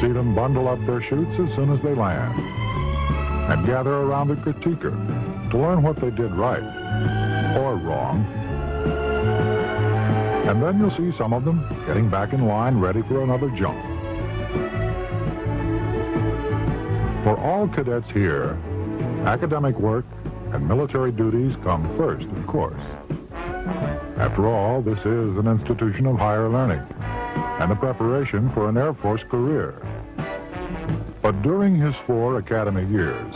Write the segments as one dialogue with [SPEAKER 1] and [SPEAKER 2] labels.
[SPEAKER 1] see them bundle up their chutes as soon as they land and gather around the critiquer to learn what they did right or wrong. And then you'll see some of them getting back in line ready for another jump. For all cadets here, academic work and military duties come first, of course. After all, this is an institution of higher learning and a preparation for an Air Force career. But during his 4 academy years,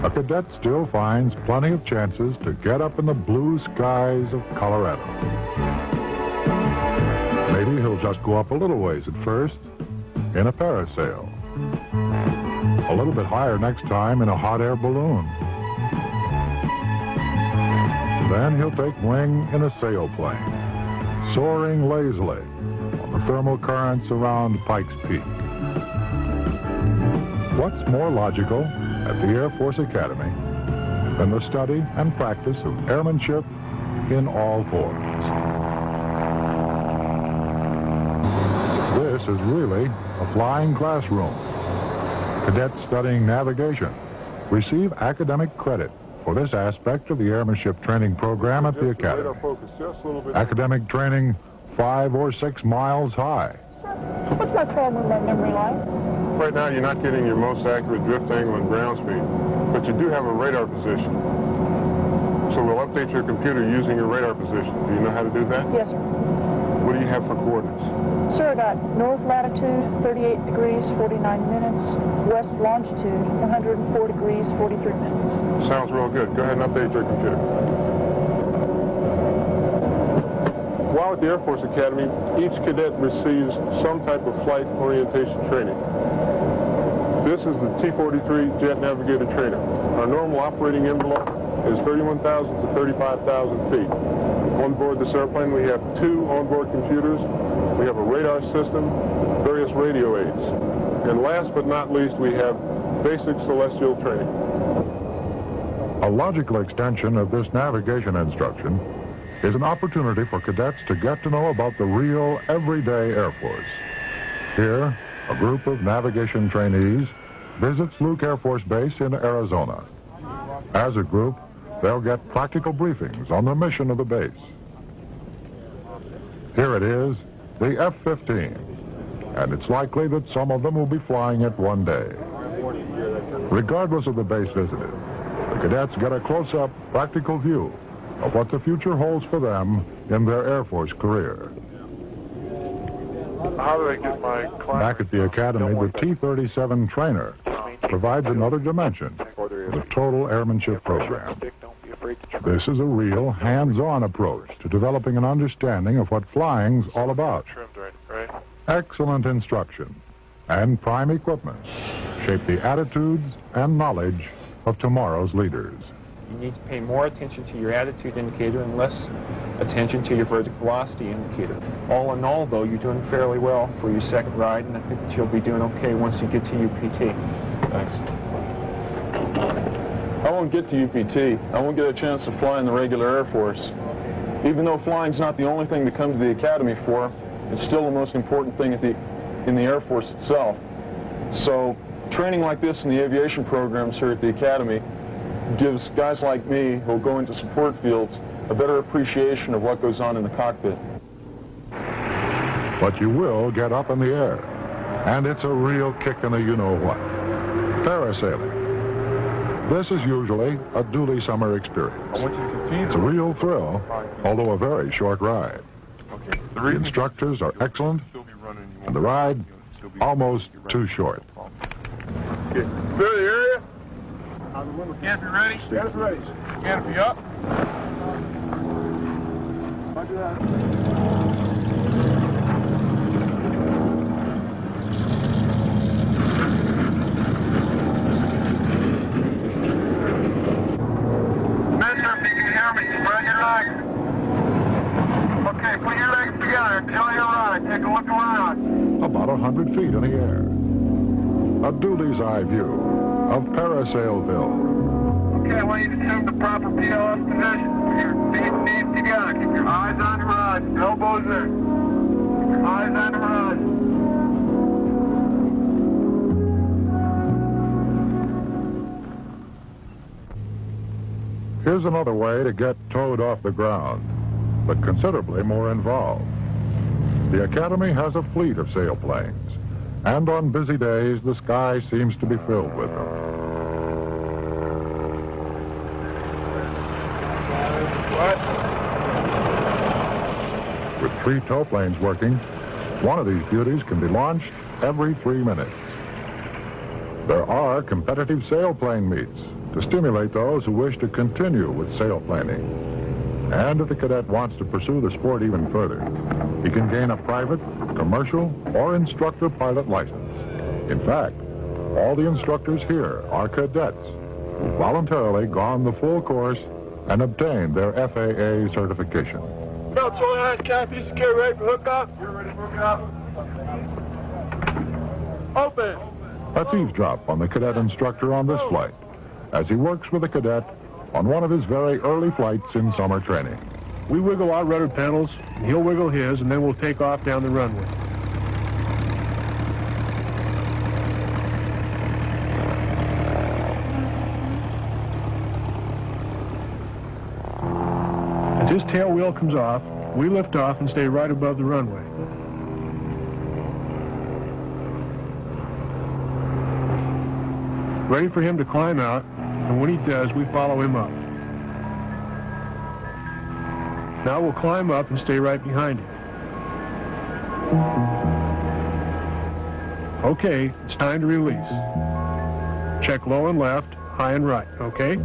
[SPEAKER 1] a cadet still finds plenty of chances to get up in the blue skies of Colorado. Maybe he'll just go up a little ways at first in a parasail. A little bit higher next time in a hot air balloon. Then he'll take wing in a sailplane, soaring lazily on the thermal currents around Pikes Peak. What's more logical at the Air Force Academy than the study and practice of airmanship in all forms? This is really a flying classroom. Cadets studying navigation receive academic credit for this aspect of the airmanship training program at the Academy. Academic training 5 or 6 miles high.
[SPEAKER 2] What's my problem with my memory like?
[SPEAKER 3] Right now, you're not getting your most accurate drift angle and ground speed, but you do have a radar position. So we'll update your computer using your radar position. Do you know how to do that?
[SPEAKER 2] Yes, sir.
[SPEAKER 3] What do you have for coordinates?
[SPEAKER 2] Sir, I got north latitude, 38 degrees, 49 minutes, west longitude, 104 degrees, 43 minutes.
[SPEAKER 3] Sounds real good. Go ahead and update your computer. While at the Air Force Academy, each cadet receives some type of flight orientation training. This is the T-43 Jet Navigator Trainer. Our normal operating envelope is 31,000 to 35,000 feet. On board this airplane, we have 2 onboard computers. We have a radar system, various radio aids. And last but not least, we have basic celestial training.
[SPEAKER 1] A logical extension of this navigation instruction is an opportunity for cadets to get to know about the real, everyday Air Force. Here, a group of navigation trainees visits Luke Air Force Base in Arizona. As a group, they'll get practical briefings on the mission of the base. Here it is, the F-15, and it's likely that some of them will be flying it one day. Regardless of the base visited, the cadets get a close-up, practical view of what the future holds for them in their Air Force career.
[SPEAKER 3] How do I get my class?
[SPEAKER 1] Back at the Academy, the T-37 trainer provides another dimension to the total airmanship program. This is a real, hands-on approach to developing an understanding of what flying's all about. Excellent instruction and prime equipment shape the attitudes and knowledge of tomorrow's leaders.
[SPEAKER 4] You need to pay more attention to your attitude indicator and less attention to your vertical velocity indicator. All in all, though, you're doing fairly well for your second ride, and I think that you'll be doing okay once you get to UPT. Thanks.
[SPEAKER 5] I won't get to UPT. I won't get a chance to fly in the regular Air Force. Even though flying's not the only thing to come to the Academy for, it's still the most important thing in the Air Force itself. So training like this in the aviation programs here at the Academy gives guys like me who go into support fields a better appreciation of what goes on in the cockpit.
[SPEAKER 1] But you will get up in the air, and it's a real kick in the you-know-what. Parasailing. This is usually a duly summer experience. It's a real thrill, although a very short ride. The instructors are excellent, and the ride almost too short.
[SPEAKER 3] Clear the area. Canopy ready? Canopy ready. Canopy up. Roger that. Okay, put your legs together. Enjoy your ride. Take a look around.
[SPEAKER 1] About 100 feet in the air. A duly's eye view of Parasailville.
[SPEAKER 3] Okay, I want you to assume the proper PLS position. Put your feet and knees together. Keep your eyes on the rod. Elbows in. Keep your eyes on the rod.
[SPEAKER 1] Here's another way to get towed off the ground, but considerably more involved. The Academy has a fleet of sailplanes, and on busy days, the sky seems to be filled with them. With 3 tow planes working, one of these beauties can be launched every 3 minutes. There are competitive sailplane meets to stimulate those who wish to continue with sailplaning. And if the cadet wants to pursue the sport even further, he can gain a private, commercial, or instructor pilot license. In fact, all the instructors here are cadets who've voluntarily gone the full course and obtained their FAA certification.
[SPEAKER 6] Belts on hands, canopy secure, ready for hookup. You're ready for hookup. Open.
[SPEAKER 1] Let's eavesdrop on the cadet instructor on this flight as he works with a cadet on one of his very early flights in summer training.
[SPEAKER 7] We wiggle our rudder pedals, and he'll wiggle his, and then we'll take off down the runway. As his tail wheel comes off, we lift off and stay right above the runway. Ready for him to climb out, and when he does, we follow him up. Now we'll climb up and stay right behind him. Okay, it's time to release. Check low and left, high and right, okay?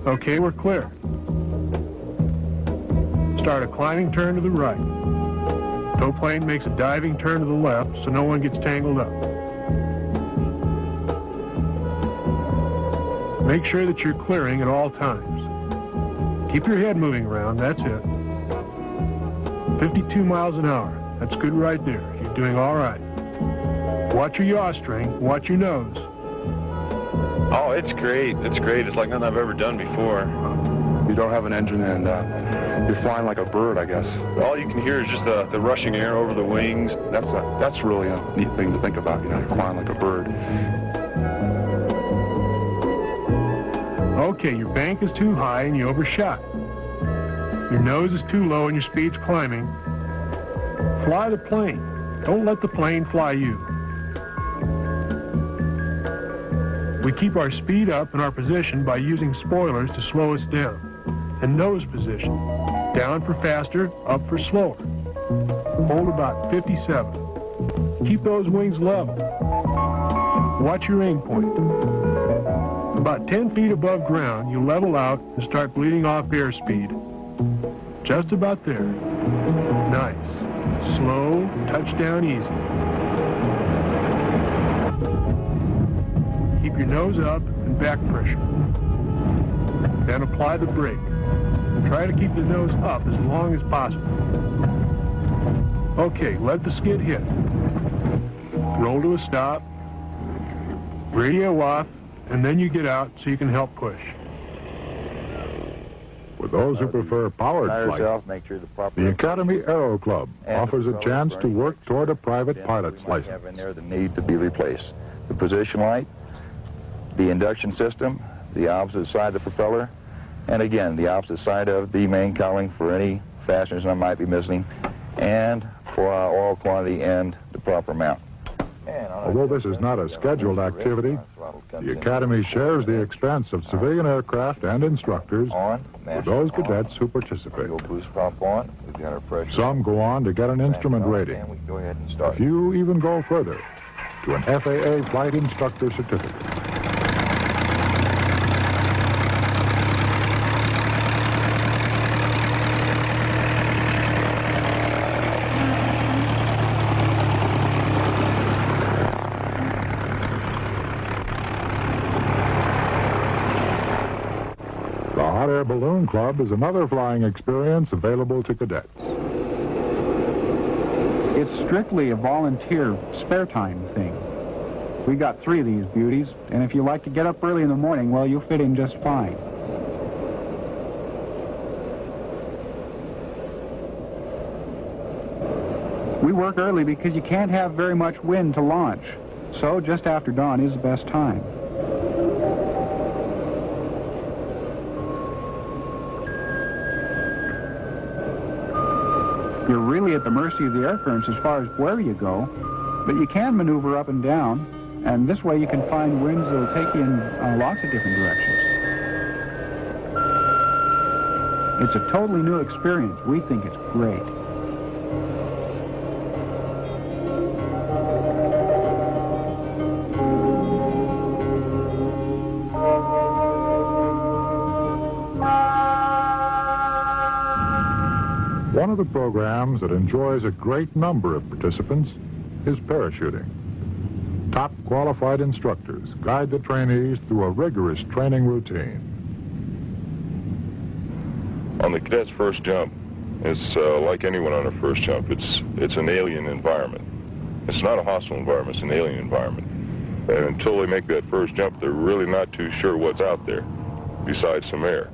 [SPEAKER 7] Okay, we're clear. Start a climbing turn to the right. Tow plane makes a diving turn to the left so no one gets tangled up. Make sure that you're clearing at all times. Keep your head moving around, that's it. 52 miles an hour, that's good right there. You're doing all right. Watch your yaw string, watch your nose.
[SPEAKER 5] Oh, it's great. It's great. It's like nothing I've ever done before.
[SPEAKER 8] You don't have an engine and you're flying like a bird, I guess.
[SPEAKER 5] All you can hear is just the rushing air over the wings.
[SPEAKER 8] That's really a neat thing to think about, you know, you're flying like a bird.
[SPEAKER 7] Okay, your bank is too high and you overshot. Your nose is too low and your speed's climbing. Fly the plane. Don't let the plane fly you. We keep our speed up and our position by using spoilers to slow us down. And nose position. Down for faster, up for slower. Hold about 57. Keep those wings level. Watch your aim point. About 10 feet above ground, you level out and start bleeding off airspeed. Just about there. Nice. Slow, touchdown easy. Keep your nose up and back pressure. Then apply the brake. Try to keep the nose up as long as possible. Okay, let the skid hit. Roll to a stop. Radio off, and then you get out so you can help push.
[SPEAKER 1] For those who prefer powered flight, the Academy Aero Club offers a chance to work toward a private pilot's license.
[SPEAKER 9] That need to be replaced. The position light, the induction system, the opposite side of the propeller, and again, the opposite side of the main cowling for any fasteners that might be missing, and for our oil quantity and the proper mount.
[SPEAKER 1] Although this is not a scheduled activity, the Academy shares the expense of civilian aircraft and instructors with those cadets who participate. Some go on to get an instrument rating. A few even go further to an FAA flight instructor certificate. The Hot Air Balloon Club is another flying experience available to cadets.
[SPEAKER 10] It's strictly a volunteer spare time thing. We got 3 of these beauties, and if you like to get up early in the morning, well, you'll fit in just fine. We work early because you can't have very much wind to launch, so just after dawn is the best time. completely at the mercy of the air currents as far as where you go, but you can maneuver up and down, and this way you can find winds that will take you in lots of different directions. It's a totally new experience. We think it's great.
[SPEAKER 1] One of the programs that enjoys a great number of participants is parachuting. Top qualified instructors guide the trainees through a rigorous training routine.
[SPEAKER 11] On the cadet's first jump, it's like anyone on their first jump. It's an alien environment. It's not a hostile environment, it's an alien environment. And until they make that first jump, they're really not too sure what's out there besides some air.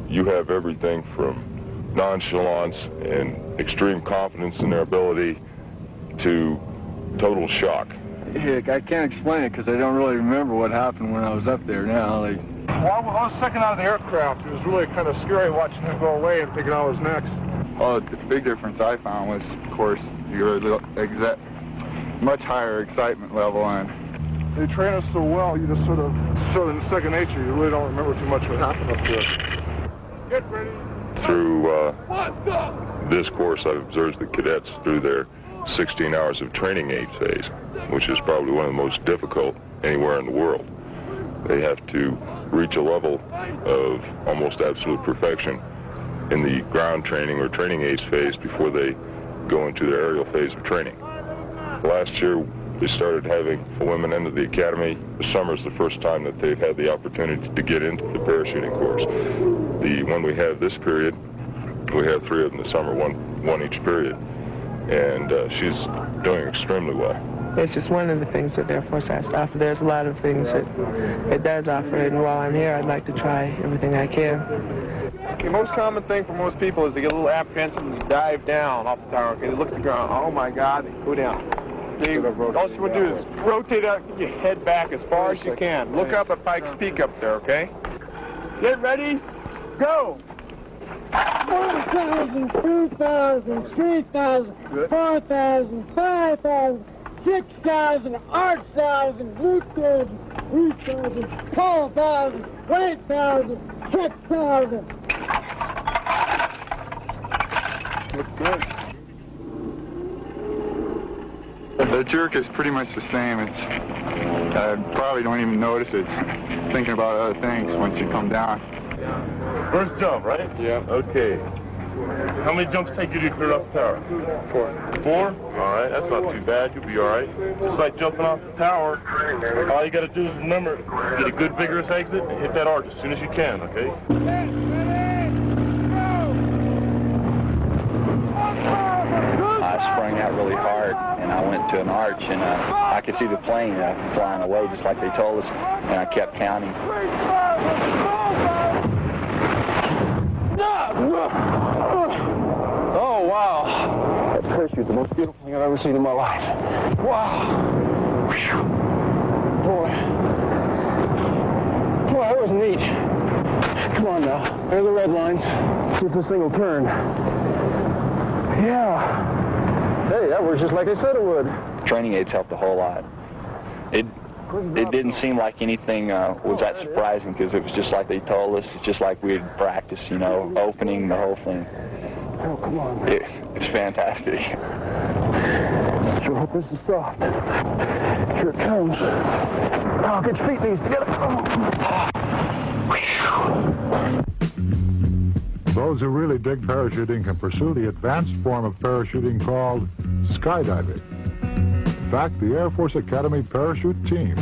[SPEAKER 11] You have everything from nonchalance and extreme confidence in their ability to total shock.
[SPEAKER 8] Heck, I can't explain it because I don't really remember what happened when I was up there now.
[SPEAKER 3] Well, I was second out of the aircraft. It was really kind of scary watching him go away and thinking I was next.
[SPEAKER 8] Well, the big difference I found was, of course, your much higher excitement level, and
[SPEAKER 3] they train us so well, you just sort of in second nature, you really don't remember too much what happened up there. Get ready.
[SPEAKER 11] Through this course, I've observed the cadets through their 16 hours of training aid phase, which is probably one of the most difficult anywhere in the world. They have to reach a level of almost absolute perfection in the ground training or training aids phase before they go into their aerial phase of training. Last year, we started having women into the academy. The summer is the first time that they've had the opportunity to get into the parachuting course. The one we have this period, we have 3 of them this summer, one each period, and she's doing extremely well.
[SPEAKER 12] It's just one of the things that the Air Force has to offer. There's a lot of things that it does offer, and while I'm here, I'd like to try everything I can.
[SPEAKER 4] The most common thing for most people is they get a little apprehensive and they dive down off the tower. Okay, they look at the ground. Oh my God, they go down. All you want to do is rotate out, get your head back as far as you can. Look up at Pikes Peak up there, okay? Get ready, go!
[SPEAKER 6] 1,000, 2,000, 3,000, 4,000, 5,000, 6,000, 8,000, 8,000, 3,000, 12,000, 8,000, 6,000.
[SPEAKER 8] Looks good. The jerk is pretty much the same. It's I probably don't even notice it, thinking about other things once you come down.
[SPEAKER 3] First jump, right?
[SPEAKER 8] Yeah.
[SPEAKER 3] Okay. How many jumps take you to clear up the tower?
[SPEAKER 8] 4.
[SPEAKER 3] 4? All right, that's not too bad. You'll be all right. Just like jumping off the tower, all you got to do is remember, get a good vigorous exit and hit that arch as soon as you can, okay?
[SPEAKER 13] I sprang out really hard, and I went to an arch, and I could see the plane flying away just like they told us, and I kept counting.
[SPEAKER 6] Oh, wow. That parachute's the most beautiful thing I've ever seen in my life. Wow. Boy, that was neat. Come on now. There are the red lines. See if this thing will turn. Yeah. Hey, that works just like I said it would.
[SPEAKER 13] Training aids helped a whole lot. It didn't seem like anything was that surprising because it was just like they told us. It's just like we had practiced, opening the whole thing.
[SPEAKER 6] Oh, come on.
[SPEAKER 13] It's fantastic.
[SPEAKER 6] I sure hope this is soft. Here it comes. Oh, get your feet these together.
[SPEAKER 1] Those who really dig parachuting can pursue the advanced form of parachuting called skydiving. In fact, the Air Force Academy parachute team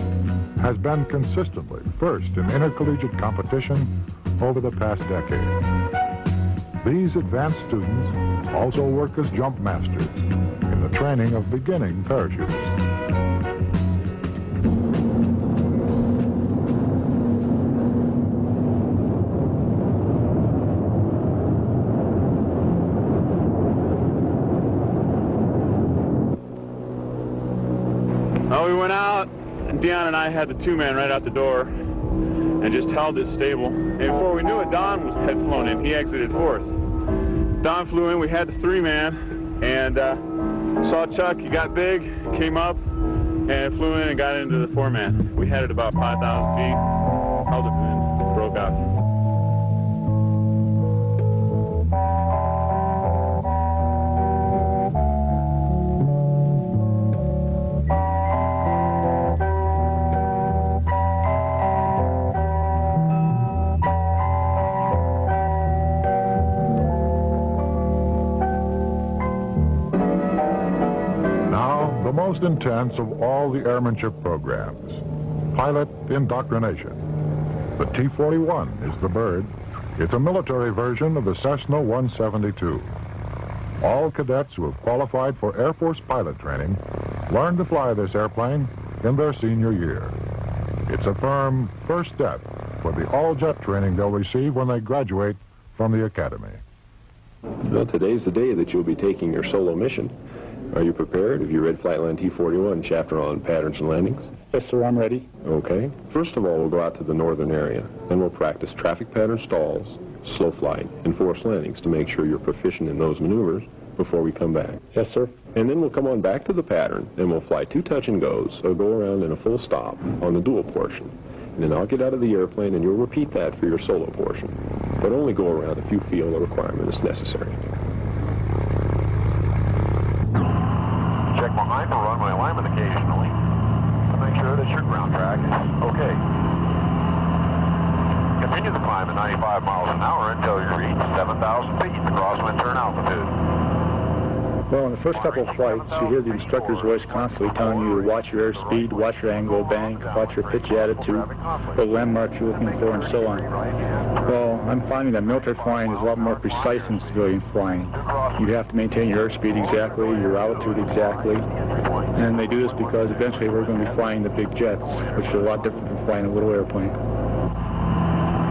[SPEAKER 1] has been consistently first in intercollegiate competition over the past decade. These advanced students also work as jump masters in the training of beginning parachutists.
[SPEAKER 5] We went out, and Dion and I had the 2-man right out the door and just held it stable. And before we knew it, Don had flown in. He exited 4th. Don flew in. We had the 3-man, and saw Chuck. He got big, came up, and flew in and got into the 4-man. We had it about 5,000 feet. Held it and broke out.
[SPEAKER 1] The most intense of all the airmanship programs, pilot indoctrination. The T-41 is the bird. It's a military version of the Cessna 172. All cadets who have qualified for Air Force pilot training learn to fly this airplane in their senior year. It's a firm first step for the all-jet training they'll receive when they graduate from the academy.
[SPEAKER 14] Well, today's the day that you'll be taking your solo mission. Are you prepared? Have you read Flightline T-41 chapter on patterns and landings?
[SPEAKER 10] Yes, sir, I'm ready.
[SPEAKER 14] Okay. First of all, we'll go out to the northern area. Then we'll practice traffic pattern stalls, slow flight, and forced landings to make sure you're proficient in those maneuvers before we come back.
[SPEAKER 10] Yes, sir.
[SPEAKER 14] And then we'll come on back to the pattern, and we'll fly 2 touch and goes, or go around in a full stop on the dual portion. And then I'll get out of the airplane, and you'll repeat that for your solo portion. But only go around if you feel the requirement is necessary.
[SPEAKER 15] Check behind for runway alignment occasionally to make sure that your ground track is okay. Continue the climb at 95 miles an hour until you reach 7,000 feet, the crosswind turn altitude.
[SPEAKER 10] Well, in the first couple of flights, you hear the instructor's voice constantly telling you to watch your airspeed, watch your angle of bank, watch your pitch attitude, what landmarks you're looking for, and so on. Well, I'm finding that military flying is a lot more precise than civilian flying. You have to maintain your airspeed exactly, your altitude exactly, and they do this because eventually we're going to be flying the big jets, which are a lot different from flying a little airplane.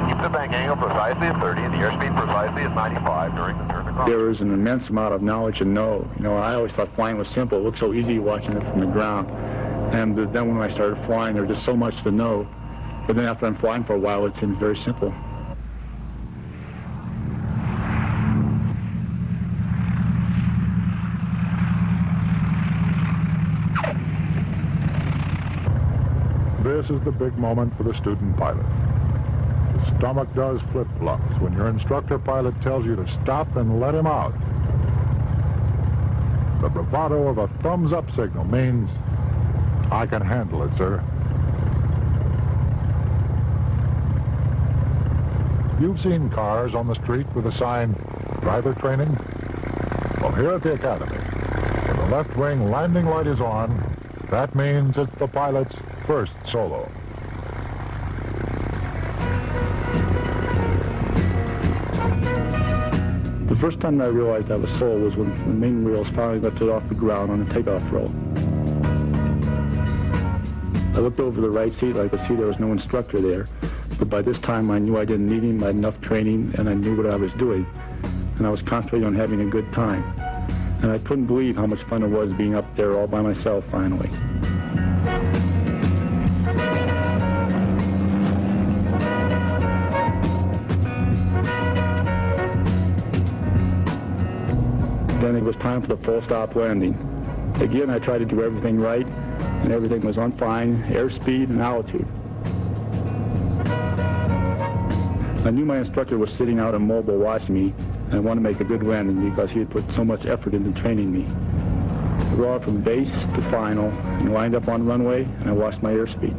[SPEAKER 15] Keep the bank angle precisely at 30 and the airspeed precisely at 95 during the turn across.
[SPEAKER 10] There is an immense amount of knowledge to know. You know, I always thought flying was simple. It looked so easy watching it from the ground. And then when I started flying, there was just so much to know. But then after I'm flying for a while, it seems very simple.
[SPEAKER 1] This is the big moment for the student pilot. The stomach does flip-flops when your instructor pilot tells you to stop and let him out. The bravado of a thumbs-up signal means, I can handle it, sir. You've seen cars on the street with the sign, driver training? Well, here at the Academy, when the left wing landing light is on, that means it's the pilot's first solo.
[SPEAKER 10] The first time I realized I was solo was when the main wheels finally lifted off the ground on the takeoff roll. I looked over the right seat. I could see there was no instructor there. But by this time, I knew I didn't need him. I had enough training, and I knew what I was doing. And I was concentrating on having a good time. And I couldn't believe how much fun it was being up there all by myself, finally. Then it was time for the full stop landing. Again, I tried to do everything right, and everything was on fine, airspeed and altitude. I knew my instructor was sitting out in mobile watching me, and I wanted to make a good landing because he had put so much effort into training me. I rolled from base to final and lined up on runway, and I watched my airspeed.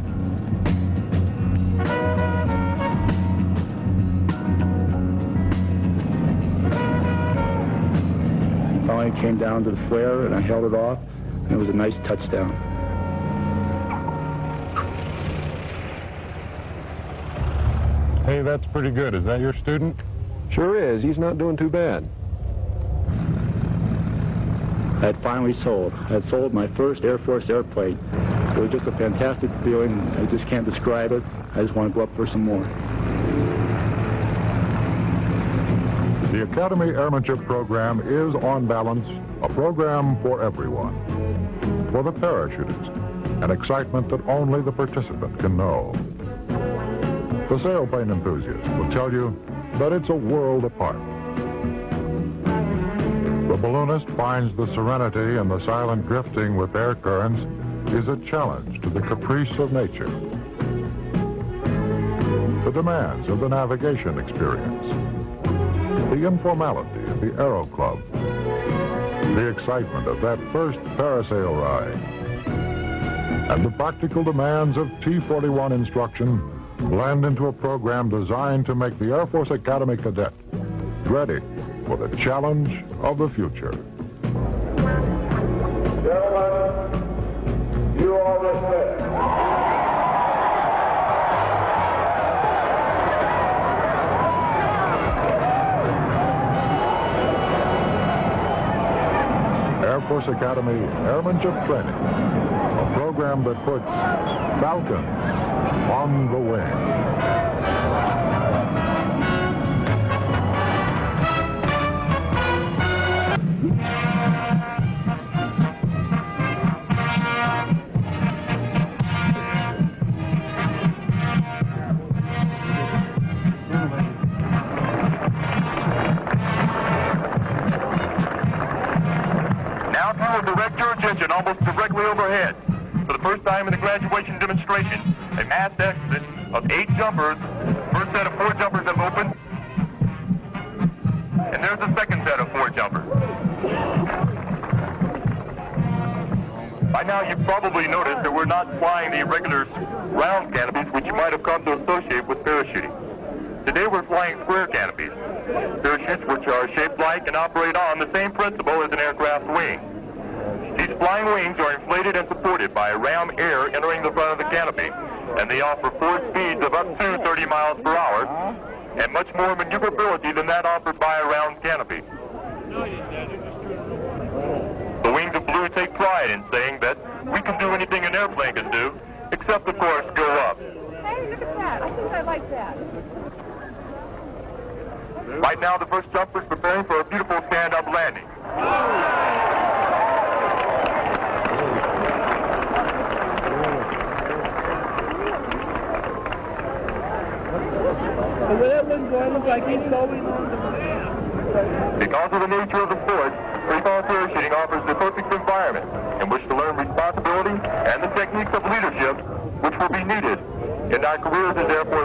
[SPEAKER 10] Finally came down to the flare, and I held it off, and it was a nice touchdown.
[SPEAKER 16] Hey, that's pretty good. Is that your student?
[SPEAKER 14] Sure is. He's not doing too bad.
[SPEAKER 10] I had finally sold. I had sold my first Air Force airplane. It was just a fantastic feeling. I just can't describe it. I just want to go up for some more.
[SPEAKER 1] The Academy Airmanship Program is, on balance, a program for everyone. For the parachutist, an excitement that only the participant can know. The sailplane enthusiast will tell you that it's a world apart. The balloonist finds the serenity and the silent drifting with air currents is a challenge to the caprice of nature. The demands of the navigation experience, the informality of the Aero Club, the excitement of that first parasail ride, and the practical demands of T-41 instruction blend into a program designed to make the Air Force Academy cadet ready for the challenge of the future.
[SPEAKER 15] Gentlemen, you are dismissed.
[SPEAKER 1] Air Force Academy Airmanship Training, a program that puts Falcons on the wing.
[SPEAKER 15] Direct your attention almost directly overhead. For the first time in the graduation demonstration, a mass exit of 8 jumpers. First set of 4 jumpers have opened. And there's the second set of 4 jumpers. By now you've probably noticed that we're not flying the irregular round canopies which you might have come to associate with parachuting. Today we're flying square canopies, parachutes which are shaped like and operate on the same principle as an aircraft wing. These flying wings are inflated and supported by ram air entering the front of the canopy, and they offer forward speeds of up to 30 miles per hour, and much more maneuverability than that offered by a round canopy. The Wings of Blue take pride in saying that we can do anything an airplane can do, except, of course, go up.
[SPEAKER 17] Hey, look at that. I think I like that.
[SPEAKER 15] Right now, the first jumper is preparing for a beautiful stand-up landing. Because of the nature of the sport, freefall parachuting offers the perfect environment in which to learn responsibility and the techniques of leadership which will be needed in our careers as Air Force